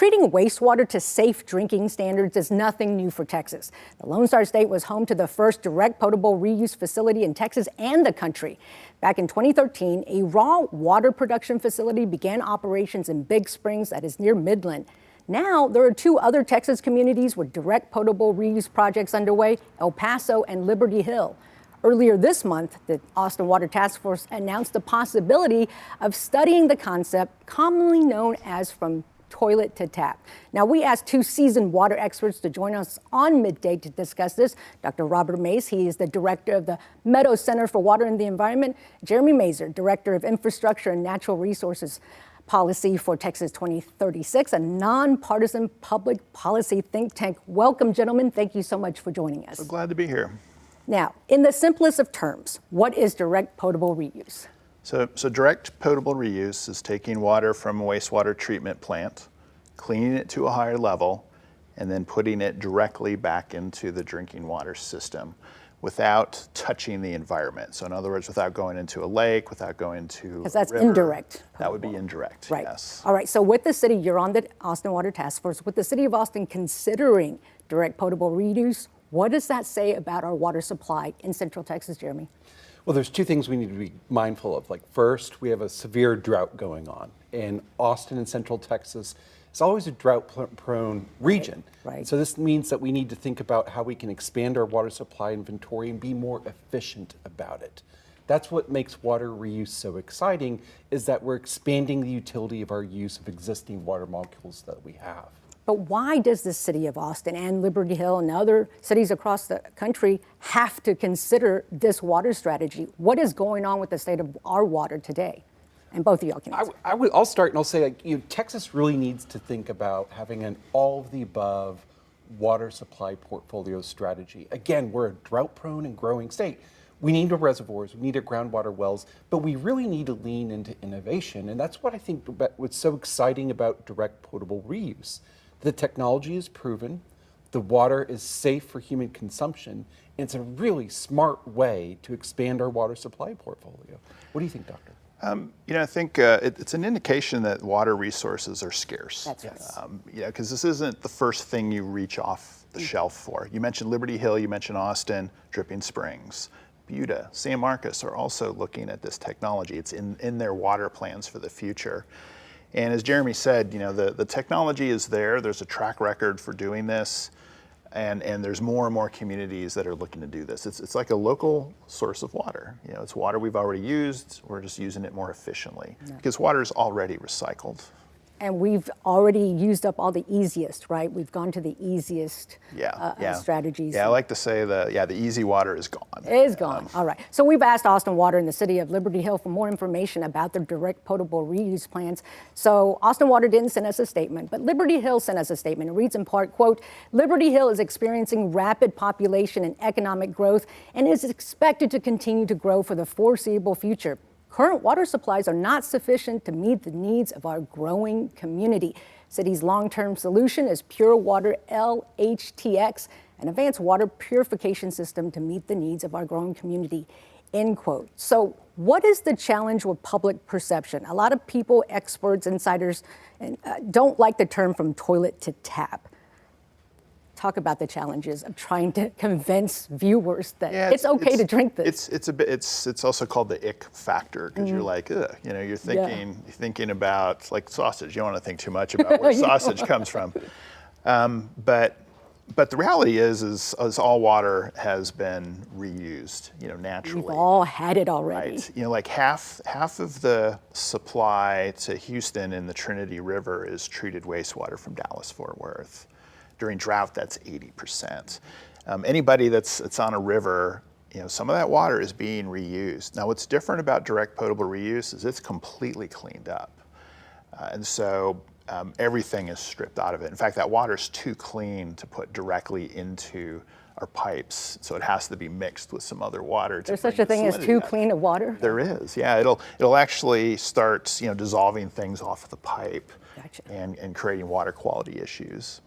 treating wastewater to safe drinking standards is nothing new for Texas. The Lone Star State was home to the first direct potable reuse facility in Texas and the country. Back in 2013, a raw water production facility began operations in Big Springs that is near Midland. Now, there are 2 other Texas communities with direct potable reuse projects underway, El Paso and Liberty Hill. Earlier this month, the Austin Water Task Force announced the possibility of studying the concept commonly known as from toilet to tap. Now, we asked 2 seasoned water experts to join us on Midday to discuss this. Dr. Robert Mace, he is the director of the Meadows Center for Water and the Environment. Jeremy Mazur, director of Infrastructure and Natural Resources Policy for Texas 2036, a nonpartisan public policy think tank. Welcome, gentlemen. Thank you so much for joining us. So glad to be here. Now, in the simplest of terms, what is direct potable reuse? So direct potable reuse is taking water from a wastewater treatment plant, cleaning it to a higher level, and then putting it directly back into the drinking water system without touching the environment. So in other words, without going into a lake, without going to because that's river, indirect. That would be indirect, right. Yes. All right, so with the city, you're on the Austin Water Task Force, with the city of Austin considering direct potable reuse, what does that say about our water supply in Central Texas, Jeremy? Well, there's 2 things we need to be mindful of. Like, first, we have a severe drought going on. In Austin and Central Texas, it's always a drought-prone region. Right. So this means that we need to think about how we can expand our water supply inventory and be more efficient about it. That's what makes water reuse so exciting, is that we're expanding the utility of our use of existing water molecules that we have. But why does the city of Austin and Liberty Hill and other cities across the country have to consider this water strategy? What is going on with the state of our water today? And both of y'all can answer. I'll start and I'll say, Texas really needs to think about having an all-of-the-above water supply portfolio strategy. Again, we're a drought-prone and growing state. We need our reservoirs, we need our groundwater wells, but we really need to lean into innovation. And that's what I think what's so exciting about direct potable reuse. The technology is proven, the water is safe for human consumption, and it's a really smart way to expand our water supply portfolio. What do you think, Doctor? I think it's an indication that water resources are scarce. That's right. Because this isn't the first thing you reach off the shelf for. You mentioned Liberty Hill, you mentioned Austin, Dripping Springs. Buda, San Marcos are also looking at this technology. It's in their water plans for the future. And as Jeremy said, the technology is there. There's a track record for doing this, and there's more and more communities that are looking to do this. It's like a local source of water. It's water we've already used. We're just using it more efficiently because water is already recycled. And we've already used up all the easiest, right? We've gone to the easiest strategies. Yeah, I like to say the easy water is gone. It is gone. All right. So we've asked Austin Water and the city of Liberty Hill for more information about their direct potable reuse plans. So Austin Water didn't send us a statement, but Liberty Hill sent us a statement. It reads in part, quote, Liberty Hill is experiencing rapid population and economic growth and is expected to continue to grow for the foreseeable future. Current water supplies are not sufficient to meet the needs of our growing community. City's long-term solution is Pure Water LHTX, an advanced water purification system to meet the needs of our growing community, end quote. So what is the challenge with public perception? A lot of people, experts, insiders, don't like the term from toilet to tap. Talk about the challenges of trying to convince viewers that it's okay to drink this. It's also called the ick factor because you're like, ugh, you're thinking about like sausage. You don't want to think too much about where sausage comes from. But the reality is all water has been reused, naturally. We've all had it already. Right. Like half of the supply to Houston in the Trinity River is treated wastewater from Dallas-Fort Worth. During drought, that's 80%. Anybody that's on a river, some of that water is being reused. Now, what's different about direct potable reuse is it's completely cleaned up. And so everything is stripped out of it. In fact, that water is too clean to put directly into our pipes, so it has to be mixed with some other water. There's such a thing as too clean of water? There is, yeah. It'll actually start, dissolving things off of the pipe. Gotcha. and creating water quality issues.